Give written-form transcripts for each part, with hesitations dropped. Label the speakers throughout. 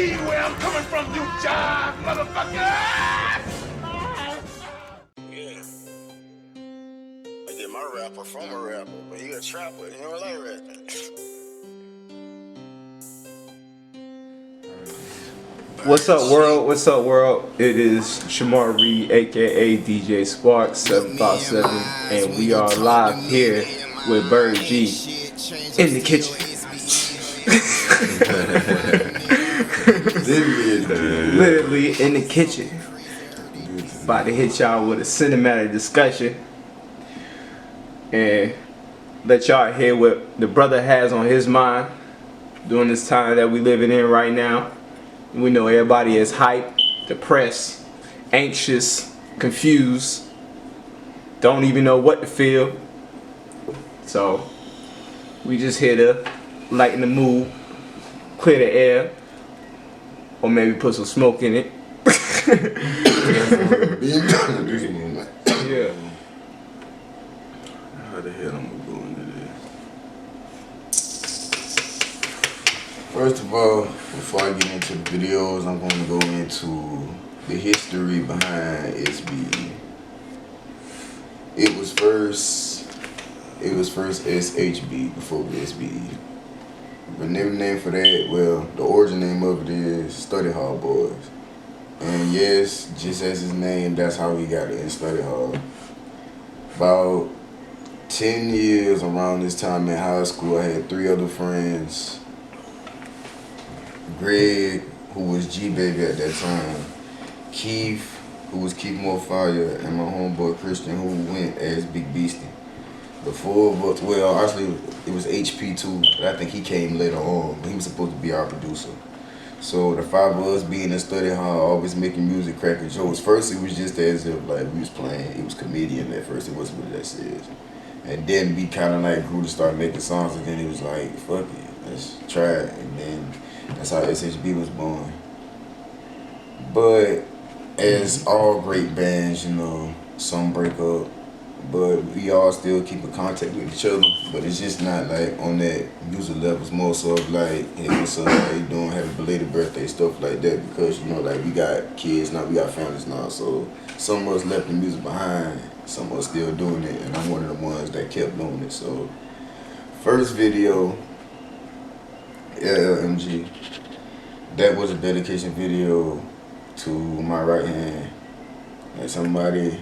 Speaker 1: see where I'm coming from, you jive motherfucker!
Speaker 2: Yeah. I get my rapper from a rapper, but he a trapper. He don't like rapping.
Speaker 3: What's up, world? What's up, world? It is Shamar Reed, aka DJ Spark 757, and we are live here with BirdG in the kitchen. Literally in the kitchen. About to hit y'all with a cinematic discussion and let y'all hear what the brother has on his mind during this time that we living in right now. We know everybody is hyped, depressed, anxious, confused, don't even know what to feel. So we just here to lighten the mood, clear the air, or maybe put some smoke in it. Yeah.
Speaker 4: How the hell I'm gonna go into this? First of all, before I get into the videos, I'm gonna go into the history behind SBE. It was first SHB before SBE. The name for that, well, the origin name of it is Study Hall Boys. And yes, just as his name, that's how he got it in Study Hall. About 10 years around this time in high school, I had 3 other friends. Greg, who was G-Baby at that time. Keith, who was Keith More Fire, and my homeboy Christian, who went as Big Beastie. The 4 of us, well, actually, it was HP too, but I think he came later on, but he was supposed to be our producer. So the 5 of us being in Study Hall, always making music, cracking jokes. First, it was just as if like we was playing. It was comedian at first. It wasn't what that says. And then we kind of like grew to start making songs, and then it was like, fuck it, let's try it. And then that's how SHB was born. But as all great bands, you know, some break up, but we all still keep in contact with each other. But it's just not like on that music level. It's more so of like, hey, what's up, how you doing, happy belated birthday, stuff like that. Because, you know, like we got kids now, we got families now. So some of us left the music behind, some of us still doing it. And I'm one of the ones that kept doing it. So first video, LLMG, that was a dedication video to my right hand. Like somebody,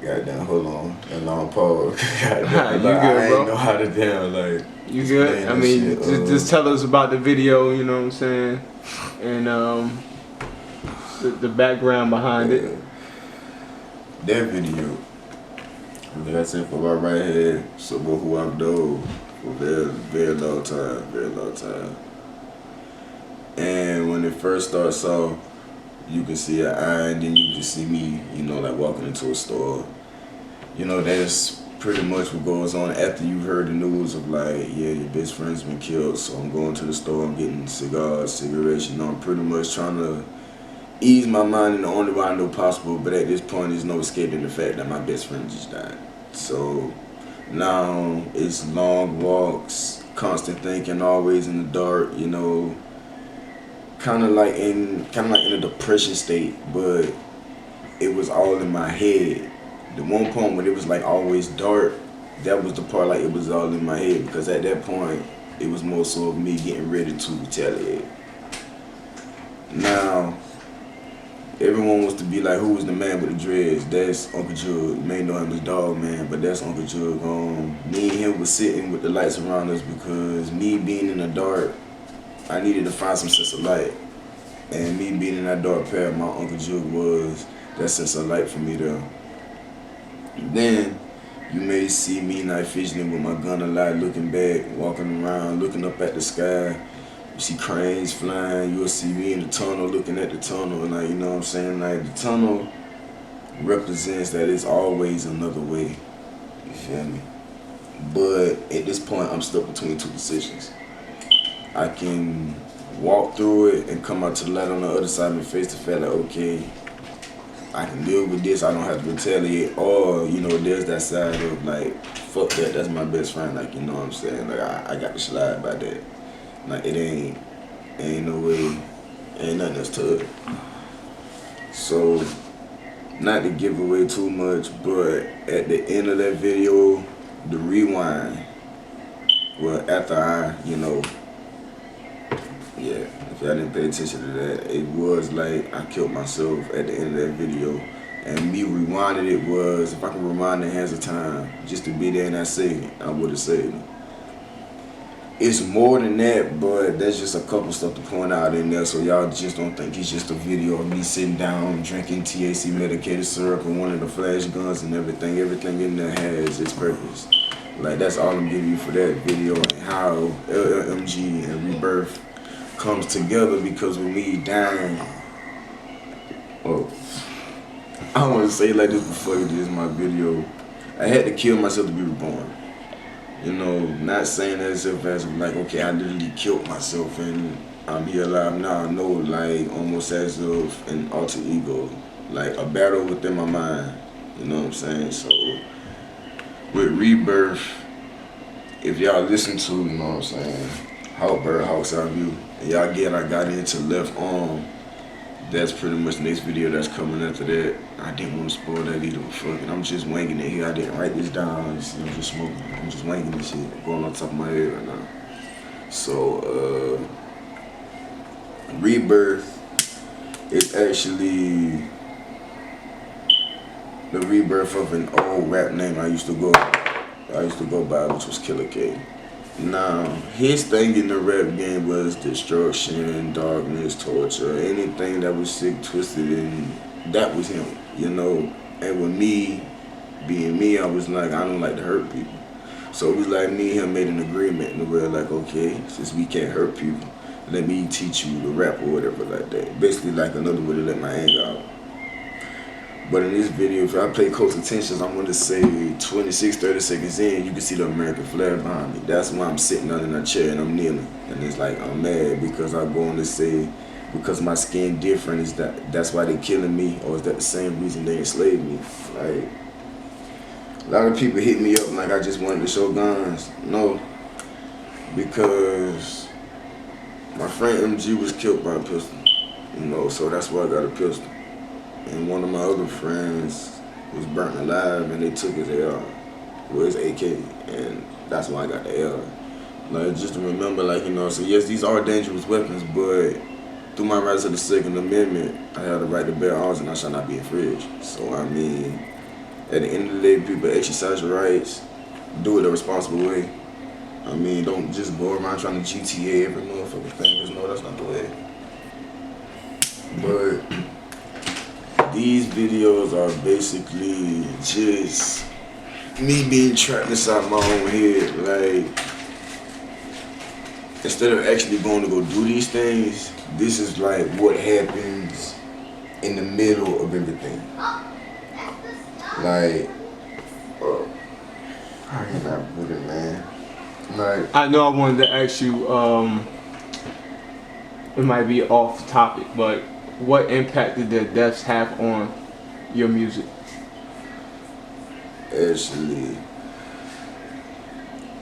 Speaker 4: goddamn, hold on, that long pause. Goddamn,
Speaker 3: You
Speaker 4: like,
Speaker 3: good,
Speaker 4: I
Speaker 3: bro?
Speaker 4: ain't know how to damn, like.
Speaker 3: You good? I mean,
Speaker 4: shit.
Speaker 3: just tell us about the video, you know what I'm saying? And the background behind it.
Speaker 4: That video, like I said, for my right hand, someone who I've known for a very, very long time, very long time. And when it first starts off, you can see an eye, and then you can see me, you know, like walking into a store. You know, that's pretty much what goes on after you've heard the news of like, yeah, your best friend's been killed, so I'm going to the store, I'm getting cigars, cigarettes, you know, I'm pretty much trying to ease my mind in the only way I know possible, but at this point there's no escaping the fact that my best friend just died. So now it's long walks, constant thinking, always in the dark, you know, kind of like in a depression state, but it was all in my head. The one point when it was like always dark, that was the part like it was all in my head, because at that point it was more so of me getting ready to retaliate. Now everyone wants to be like, who was the man with the dreads? That's Uncle Jug. You may know him as Dog Man, but that's Uncle Jug. Me and him was sitting with the lights around us because me being in the dark, I needed to find some sense of light. And me being in that dark path, my Uncle Jug was that sense of light for me there. Then you may see me night visioning with my gun a lot, looking back, walking around, looking up at the sky. You see cranes flying, you'll see me in the tunnel looking at the tunnel, and like, you know what I'm saying? Like, the tunnel represents that it's always another way. You feel me? But at this point, I'm stuck between 2 decisions. I can walk through it and come out to the light on the other side and face the fact like, okay, I can deal with this, I don't have to retaliate. Or, you know, there's that side of like, fuck that, that's my best friend, like, you know what I'm saying? Like, I got to slide by that. Like it ain't no way, ain't nothing else to it. So, not to give away too much, but at the end of that video, the rewind, well, after I, yeah, if y'all didn't pay attention to that, it was like I killed myself at the end of that video. And me rewinding it was, if I can rewind the hands of time, just to be there in that second, I would have saved it. It's more than that, but there's just a couple stuff to point out in there, so y'all just don't think it's just a video of me sitting down drinking THC medicated syrup and one of the flash guns and everything. Everything in there has its purpose. Like, that's all I'm giving you for that video, and how LMG and Rebirth comes together, because with me dying, well, I don't want to say it like this before it is my video. I had to kill myself to be reborn. Not saying that as if like, okay, I literally killed myself and I'm here alive now. No, like almost as of an alter ego, like a battle within my mind. You know what I'm saying? So with Rebirth, if y'all listen to, you know what I'm saying, how Bird Hawk's Eye View, and y'all get I got into left arm, that's pretty much the next video that's coming after that. I didn't want to spoil that either, but fucking, I'm just winging it here. I didn't write this down. I'm just smoking. I'm just winging this shit, going on top of my head right now. So, Rebirth is actually the rebirth of an old rap name I used to go by, which was Killer K. Now, his thing in the rap game was destruction, darkness, torture, anything that was sick, twisted, and that was him, And with me, being me, I was like, I don't like to hurt people. So it was like me and him made an agreement, and we were like, okay, since we can't hurt people, let me teach you to rap or whatever like that. Basically like another way to let my anger out. But in this video, if I pay close attention, I'm going to say 26, 30 seconds in, you can see the American flag behind me. That's why I'm sitting down in a chair and I'm kneeling. And it's like, I'm mad because I go on to say, because my skin different, is that's why they killing me, or is that the same reason they enslaved me? Like, a lot of people hit me up like I just wanted to show guns. No, because my friend MG was killed by a pistol, so that's why I got a pistol. And one of my other friends was burnt alive and they took his AR, his AK, and that's why I got the AR. Like, just to remember, so yes, these are dangerous weapons, but through my rights of the Second Amendment, I have the right to bear arms and I shall not be infringed. So, at the end of the day, people exercise your rights, do it a responsible way. Don't just go around trying to GTA every motherfucking thing, because no, that's not the way. But these videos are basically just me being trapped inside my own head. Like, instead of actually going to go do these things, this is like what happens in the middle of everything. Like, how can I put it, man? Like,
Speaker 3: I know I wanted to ask you, it might be off topic, but what impact did the deaths have on your music?
Speaker 4: Actually,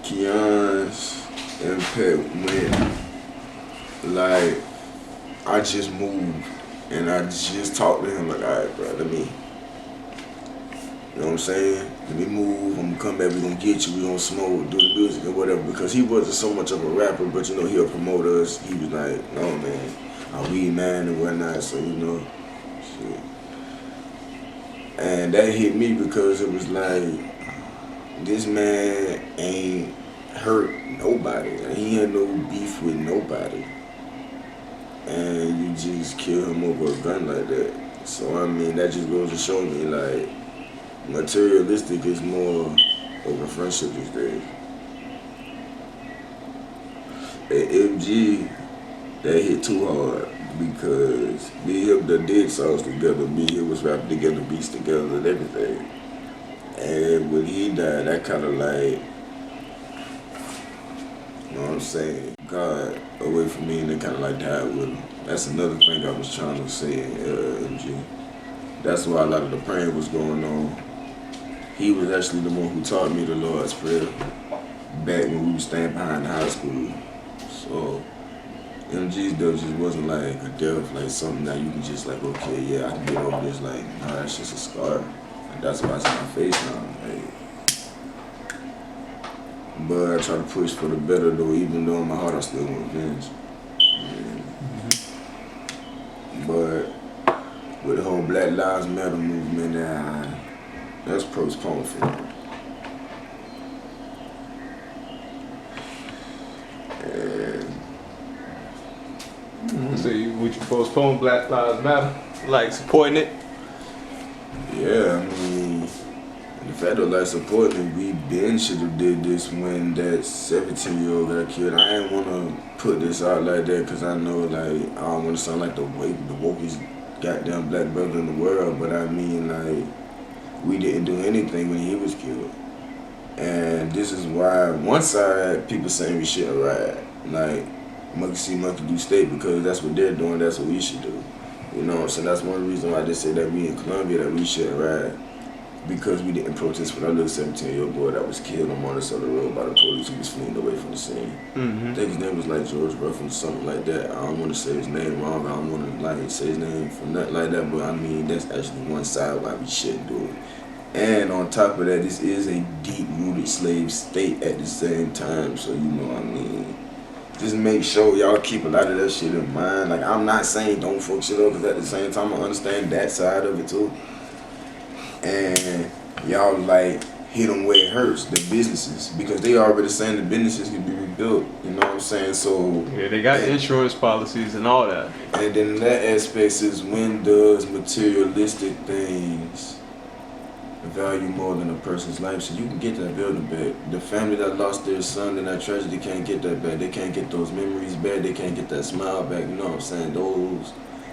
Speaker 4: Keon's impact went, like, I just moved and I just talked to him like, alright, bro, let me, you know what I'm saying? Let me move, I'm gonna come back, we gonna get you, we gonna smoke, do the music or whatever, because he wasn't so much of a rapper, but he'll promote us. He was like, no, man, I weed man and whatnot, so shit. And that hit me because it was like, this man ain't hurt nobody. He had no beef with nobody. And you just kill him over a gun like that. So that just goes to show me, like, materialistic is more over friendship these days. At MG, that hit too hard because me and him done did songs together. Me and him was rapping together, beats together and everything. And when he died, that kind of like, you know what I'm saying, God away from me, and they kind of like died with him. That's another thing I was trying to say in MG. That's why a lot of the praying was going on. He was actually the one who taught me the Lord's Prayer back when we were staying behind high school. So MG's death just wasn't like a death, like something that you can just like, okay, yeah, I can get over this. Like, nah, that's just a scar. Like, that's why it's on my face now. Like, but I try to push for the better though, even though in my heart I still want revenge. Yeah. But with the whole Black Lives Matter movement, that's postponed for me.
Speaker 3: So would you postpone Black Lives Matter? Like supporting it?
Speaker 4: Yeah, I mean, the fact of like supporting it, we been should have did this when that 17-year-old got killed. I ain't want to put this out like that because I know like I don't want to sound like the wokest goddamn black brother in the world, but I mean like we didn't do anything when he was killed. And this is why one side people saying we shouldn't ride. Like, monkey see, monkey do state, because that's what they're doing, that's what we should do. You know what I'm saying? That's one reason why they say that we in Colombia that we shouldn't ride. Because we didn't protest for that little 17-year-old boy that was killed on Monticello Road by the police who was fleeing away from the scene. I think his name was like George Ruffin or something like that. I don't want to say his name wrong. I don't want to like say his name for nothing like that. But I mean, that's actually one side why we shouldn't do it. And on top of that, this is a deep-rooted slave state at the same time. So, you know what I mean? Just make sure y'all keep a lot of that shit in mind. Like, I'm not saying don't fuck shit up, because at the same time, I understand that side of it, too. And y'all, like, hit them where it hurts, the businesses. Because they already saying the businesses can be rebuilt. You know what I'm saying? So...
Speaker 3: yeah, they got insurance policies and all that.
Speaker 4: And then that aspect is, when does materialistic things value more than a person's life? So you can get that building back. The family that lost their son in that tragedy can't get that back. They can't get those memories back. They can't get that smile back. You know what I'm saying?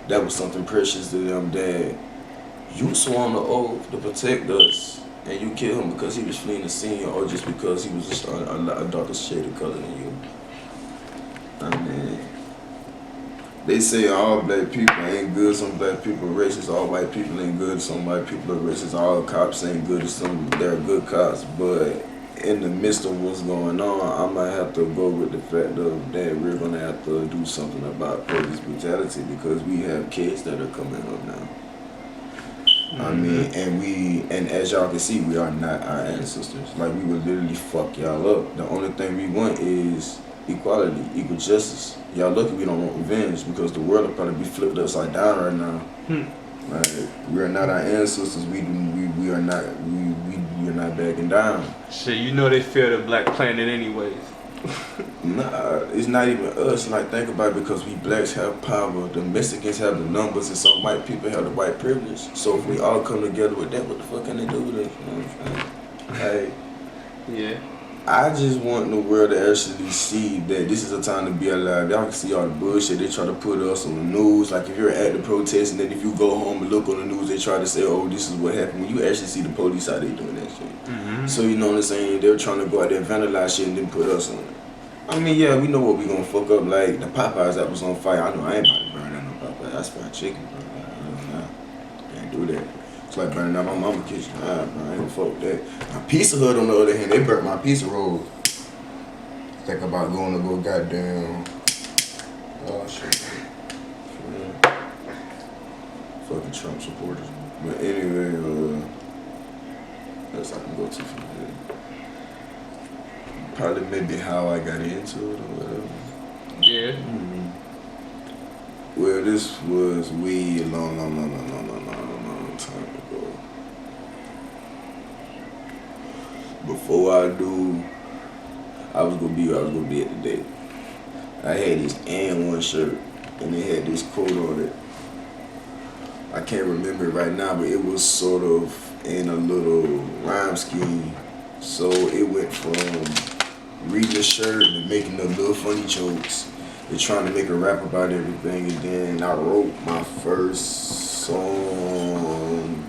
Speaker 4: That was something precious to them. That you swore on the oath to protect us, and you killed him because he was fleeing the scene, or just because he was just a darker shade of color than you. I mean, they say all black people ain't good, some black people are racist, all white people ain't good, some white people are racist, all cops ain't good, some they're good cops. But in the midst of what's going on, I might have to go with the fact of that we're gonna have to do something about police brutality, because we have kids that are coming up now. I mean, and as y'all can see, we are not our ancestors. Like, we would literally fuck y'all up. The only thing we want is equality, equal justice. Y'all lucky we don't want revenge, because the world will probably be flipped upside down right now. Like, we are not our ancestors. We are not backing down.
Speaker 3: Shit, you know they fear the Black Planet anyways.
Speaker 4: Nah, it's not even us. Like, think about it, because we blacks have power, the Mexicans have the numbers, and some white people have the white privilege. So if we all come together with that, what the fuck can they do with us? You know what I'm saying? Like,
Speaker 3: yeah.
Speaker 4: I just want the world to actually see that this is a time to be alive. Y'all can see all the bullshit they try to put us on the news. Like, if you're at the protest, and then if you go home and look on the news, they try to say, oh, this is what happened. When you actually see the police out there doing that shit. So, you know what I'm saying? They're trying to go out there and vandalize shit and then put us on it. I mean, yeah, we know what we gonna fuck up. Like, the Popeyes that was on fire. I know I ain't about to burn down no Popeyes. That's fried chicken, bro. Can't do that. It's like burning down my mama's kitchen. Bro, I ain't gonna fuck with that. My Pizza Hut, on the other hand, they burnt my pizza rolls. Think about going to go goddamn. Oh shit. Yeah. Fucking Trump supporters. But anyway, that's all I can go to from here. Probably maybe how I got into it or whatever.
Speaker 3: Yeah.
Speaker 4: Well, this was way a long time ago. Before I do, I was gonna be at the date. I had this and1 shirt, and it had this quote on it. I can't remember it right now, but it was sort of in a little rhyme scheme. So it went from reading the shirt and making the little funny jokes and trying to make a rap about everything. And then I wrote my first song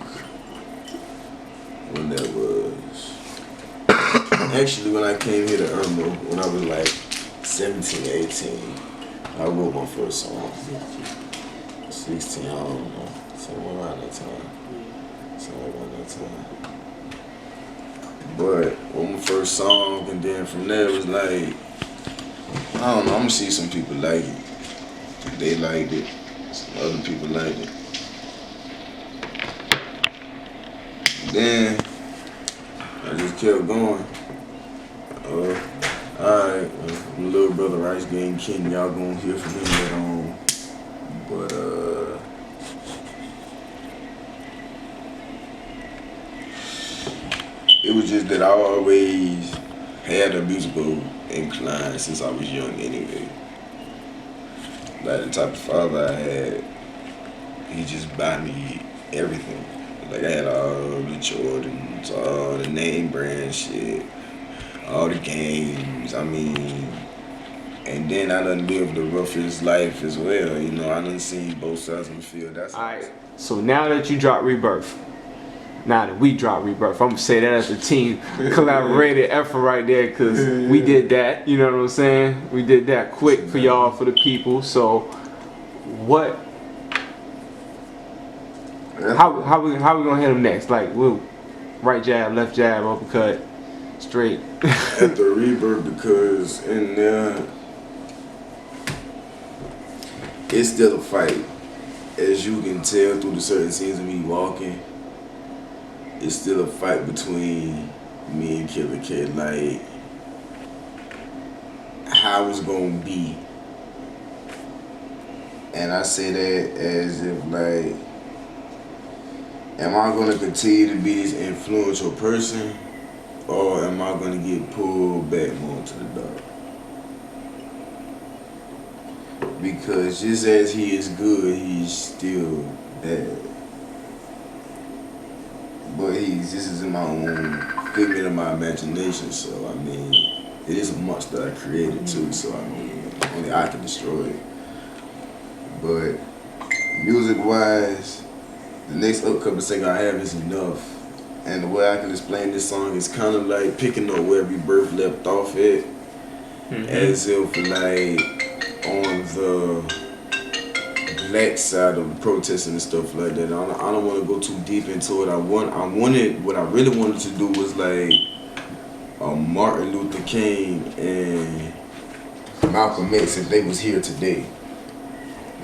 Speaker 4: when that was. Actually, when I came here to Irma, when I was like 17, 18, I wrote my first song. 16, I don't know. Somewhere around that time. But on my first song, and then from there it was like, I don't know, I'm gonna see some people like it. They liked it. Some other people liked it. Then I just kept going. Alright, my little brother Rice Gang King, y'all gonna hear from him later on. But it was just that I always had a musical incline since I was young anyway. Like the type of father I had, he just buy me everything. Like I had all the Jordans, all the name brand shit, all the games, I mean, and then I done lived the roughest life as well, you know, I done seen both sides of the field. That's
Speaker 3: Alright, so now that you drop Rebirth, now that we drop Rebirth, I'm gonna say that as a team collaborated effort right there, because we did that, you know what I'm saying? We did that quick for y'all, for the people. So what, how we gonna hit them next? Like, we'll right jab, left jab, uppercut, straight.
Speaker 4: After Rebirth, because in there, it's still a fight. As you can tell through the certain scenes of me walking, it's still a fight between me and Killer Kid. Like, how it's gonna be. And I say that as if, like, am I gonna continue to be this influential person, or am I gonna get pulled back more to the dark? Because just as he is good, he's still bad. But this is in my own figment of my imagination, so I mean, it is a monster I created too, so I mean, only I can destroy it. But music-wise, the next upcoming single I have is Enough. And the way I can explain this song is kind of like picking up where Rebirth left off at. As if like on the black side of the protesting and stuff like that. I don't want to go too deep into it. What I really wanted to do was like a Martin Luther King and Malcolm X if they was here today.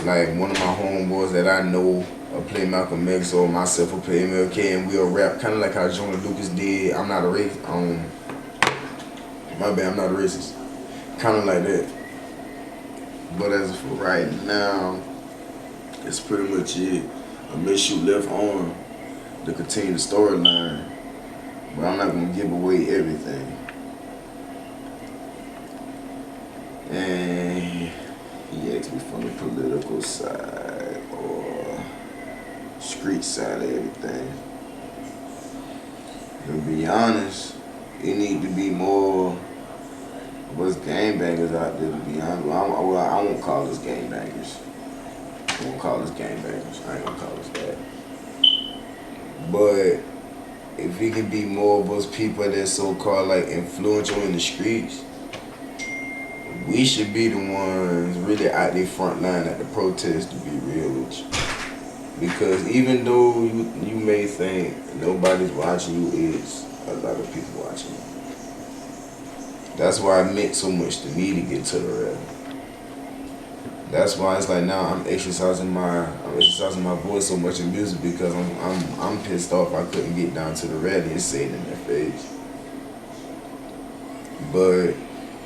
Speaker 4: Like one of my homeboys that I know play Malcolm X, or myself will play MLK, and we'll rap kind of like how Jonah Lucas did. I'm not a racist. My bad, I'm not a racist. Kind of like that. But as for right now, that's pretty much it. I may shoot left arm to continue the storyline, but I'm not gonna give away everything. And he asked me from the political side or street side of everything. To be honest, it need to be more of us gangbangers out there, to be honest. I won't call us gangbangers. I won't call us gangbangers. I ain't gonna call us that. But if we could be more of us people that's so-called like influential in the streets, we should be the ones really out there front line at the protest, to be real with you. Because even though you may think nobody's watching you, is a lot of people watching you. That's why it meant so much to me to get to the rally. That's why it's like now I'm exercising my voice so much in music, because I'm pissed off I couldn't get down to the rally and say it in their face. But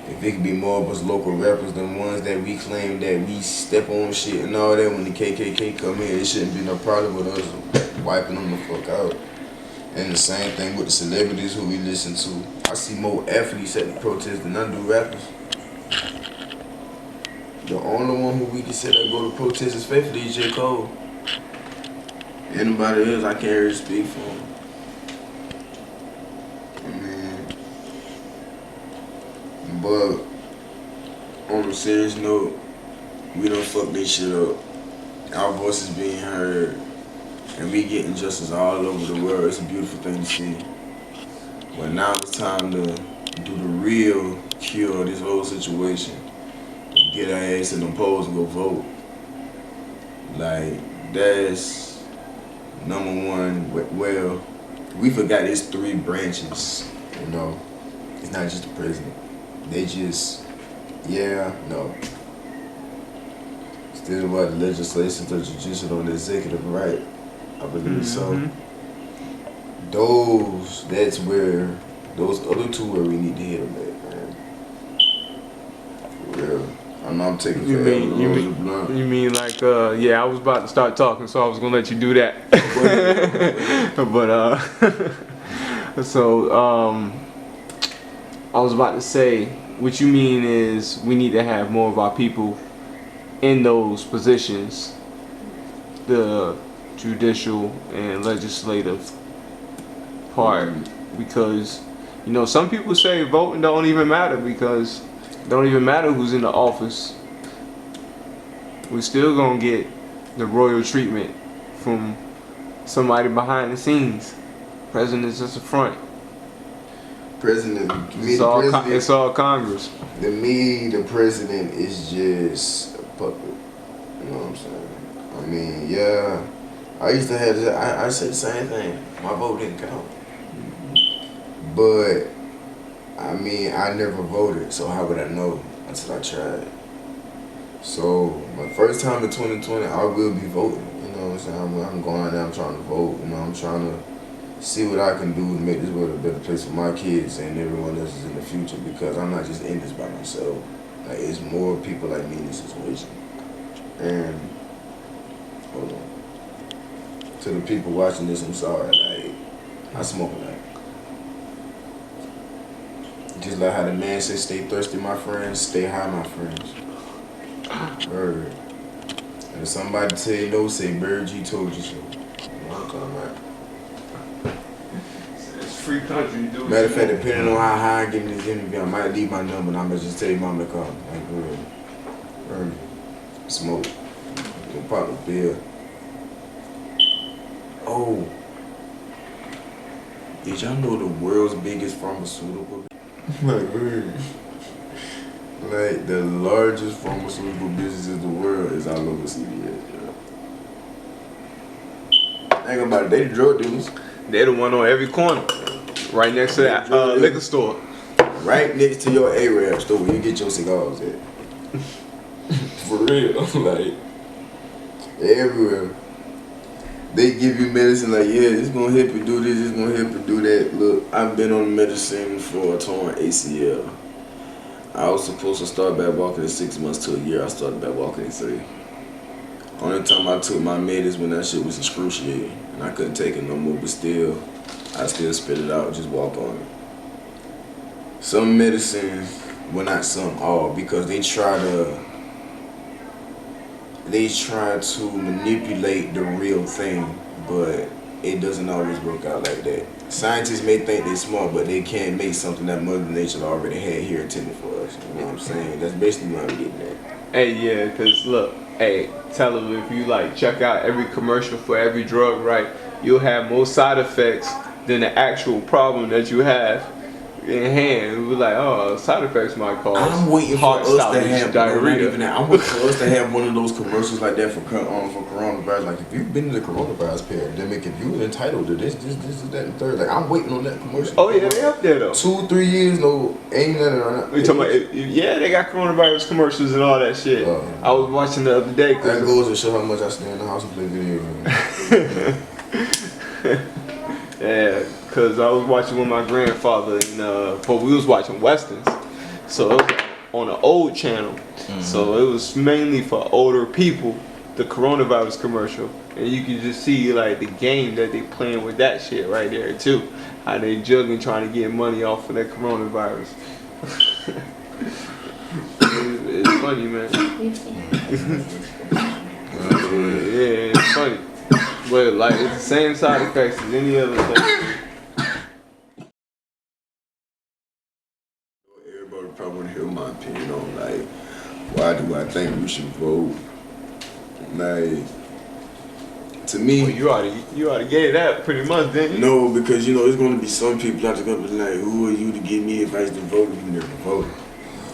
Speaker 4: if it could be more of us local rappers than ones that we claim that we step on shit and all that, when the KKK come in, it shouldn't be no problem with us wiping them the fuck out. And the same thing with the celebrities who we listen to. I see more athletes at the protest than I do rappers. The only one who we can say that go to protest is faithfully is J. Cole. Anybody else, I can't really speak for him. But on a serious note, we don't fuck this shit up. Our voices being heard, and we getting justice all over the world. It's a beautiful thing to see. But now it's time to do the real cure of this whole situation. Get our ass in the polls and go vote. Like, that's number one. Well, we forgot it's 3 branches, you know. It's not just the president. They just, yeah, no. It's Still about the legislation to judicial on the executive, right? I believe so. That's where, those other two where we need to hit them at, man. For real. I know I'm taking forever to roll the blunt.
Speaker 3: You mean like, yeah, I was about to start talking, so I was gonna let you do that. But, I was about to say, what you mean is we need to have more of our people in those positions, the judicial and legislative part, because, you know, some people say voting don't even matter because it don't even matter who's in the office. We still gonna get the royal treatment from somebody behind the scenes. President's just a front. It's all Congress.
Speaker 4: To me, the president is just a puppet. You know what I'm saying? I mean, yeah, I used to have this, I said the same thing. My vote didn't count. But, I mean, I never voted, so how would I know until I tried? So, my first time in 2020, I will be voting. You know what I'm saying? I'm going out there, I'm trying to vote. You know, I'm trying to see what I can do to make this world a better place for my kids and everyone else is in the future, because I'm not just in this by myself. Like, it's more people like me in this situation. And, hold on. To the people watching this, I'm sorry. Like, I smoke a lot. Just like how the man said, stay thirsty, my friends, stay high, my friends. Bird. And if somebody tell you no, say BirdG told you so. You know what I'm talking about?
Speaker 3: It's free country, dude.
Speaker 4: Matter of fact, depending on how high I get in this interview, I might leave my number and I'm gonna just tell your mom to call. Like, bird. Smoke. Go pop a beer. Oh. Did y'all know the world's biggest pharmaceutical? Like, bird. Like, the largest pharmaceutical business in the world is all over CVS. Think about it, they the drug dealers.
Speaker 3: They're the one on every corner, right next to that liquor store.
Speaker 4: Right next to your Arab store where you get your cigars at. For real, like, everywhere. They give you medicine like, yeah, it's gonna help you do this, it's gonna help you do that. Look, I've been on medicine for a torn ACL. I was supposed to start back walking in 6 months to a year. I started back walking in 3. Only time I took my meds is when that shit was excruciating and I couldn't take it no more, but still, I still spit it out, just walk on it. Some medicines, well, not some, all, because they try to manipulate the real thing, but it doesn't always work out like that. Scientists may think they're smart, but they can't make something that Mother Nature already had here intended for us. You know what I'm saying? That's basically what I'm getting at.
Speaker 3: Hey, yeah, because look, hey, tell them if you like check out every commercial for every drug, right, you'll have more side effects than the actual problem that you have in hand. It was like, oh, side effects might cause
Speaker 4: I'm waiting for us to have
Speaker 3: diarrhea.
Speaker 4: I'm waiting for us to have one of those commercials like that for coronavirus. Like, if you've been in the coronavirus pandemic, if you're entitled to this, that, and third. Like, I'm waiting on that commercial.
Speaker 3: Oh yeah, they up there though.
Speaker 4: 2-3 years, no, ain't nothing right now.
Speaker 3: We talking about, yeah, they got coronavirus commercials and all that shit. I was watching the other day.
Speaker 4: That goes to show how much I stay in the house and play video games.
Speaker 3: Yeah, because I was watching with my grandfather, and but we was watching westerns, so it was on an old channel. So it was mainly for older people, the coronavirus commercial, and you can just see like the game that they playing with that shit right there too. How they juggling trying to get money off of that coronavirus. It's funny, man. Yeah, it's funny. But like, it's the same side effects as any other thing.
Speaker 4: Everybody probably want to hear my opinion on, like, why do I think we should vote? Like, to me,
Speaker 3: Well, you already gave that pretty much, didn't you?
Speaker 4: no, because you know it's going to be some people out there going to be like, who are you to give me advice to vote if you never voted?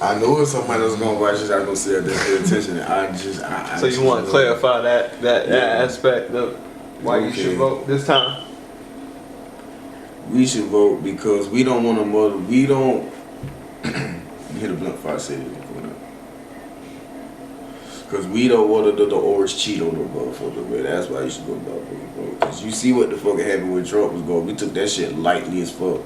Speaker 4: I know if somebody else going to watch this, I'm going to say that pay attention.
Speaker 3: So you want to clarify that aspect of why you should vote this time?
Speaker 4: We should vote because we don't want to mother. We don't hit a blunt fire. Say it. Cause we don't want the orange Cheeto no motherfucker, but that's why you should go motherfucker, bro. Cause you see what the fuck happened when Trump was going. We took that shit lightly as fuck.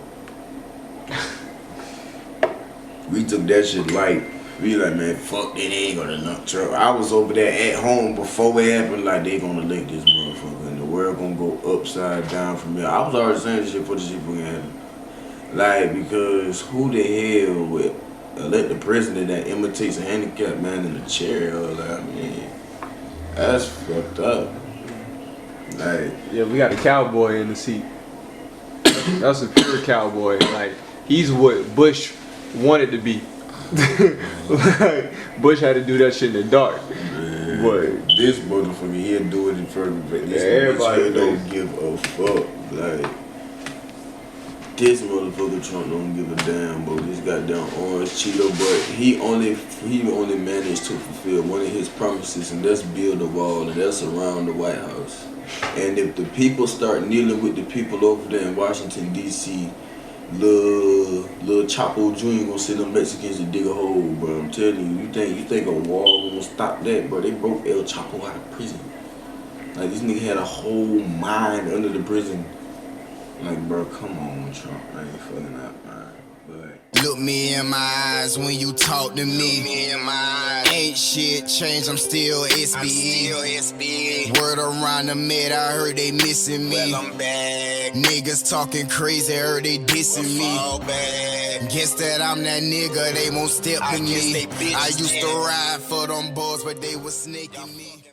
Speaker 4: We took that shit light. We like, man, fuck that, they ain't gonna knock Trump. I was over there at home before it happened, like they gonna elect this motherfucker and the world gonna go upside down from here. I was already saying this shit for the shit fucking happen. Like, because who the hell would elect the president that imitates a handicapped man in a chair? Like, I mean, that's fucked up. Like,
Speaker 3: Yeah, we got a cowboy in the seat. That's a pure cowboy. Like, he's what Bush wanted to be. Like, Bush had to do that shit in the dark.
Speaker 4: man,
Speaker 3: But
Speaker 4: this motherfucker, he'll do it in front of me. This
Speaker 3: everybody
Speaker 4: don't give a fuck. Like, this motherfucker Trump don't give a damn, bro. This goddamn orange Cheeto, but he only managed to fulfill one of his promises, and that's build a wall, and that's around the White House. And if the people start kneeling with the people over there in Washington D.C., Lil Chapo Jr. gonna send them Mexicans to dig a hole, bro. I'm telling you, you think a wall gonna stop that, bro? They broke El Chapo out of prison. Like, this nigga had a whole mine under the prison. Like, bro, come on, Trump. I ain't fucking up, man. But
Speaker 5: Look me in my eyes when you talk to me. Ain't shit changed, I'm still SBE. Word around the mid, I heard they missing me. Well, I'm back. Niggas talking crazy, heard they dissing me. Guess that I'm that nigga, they won't step in me. I used to ride for them boys, but they was snaking me.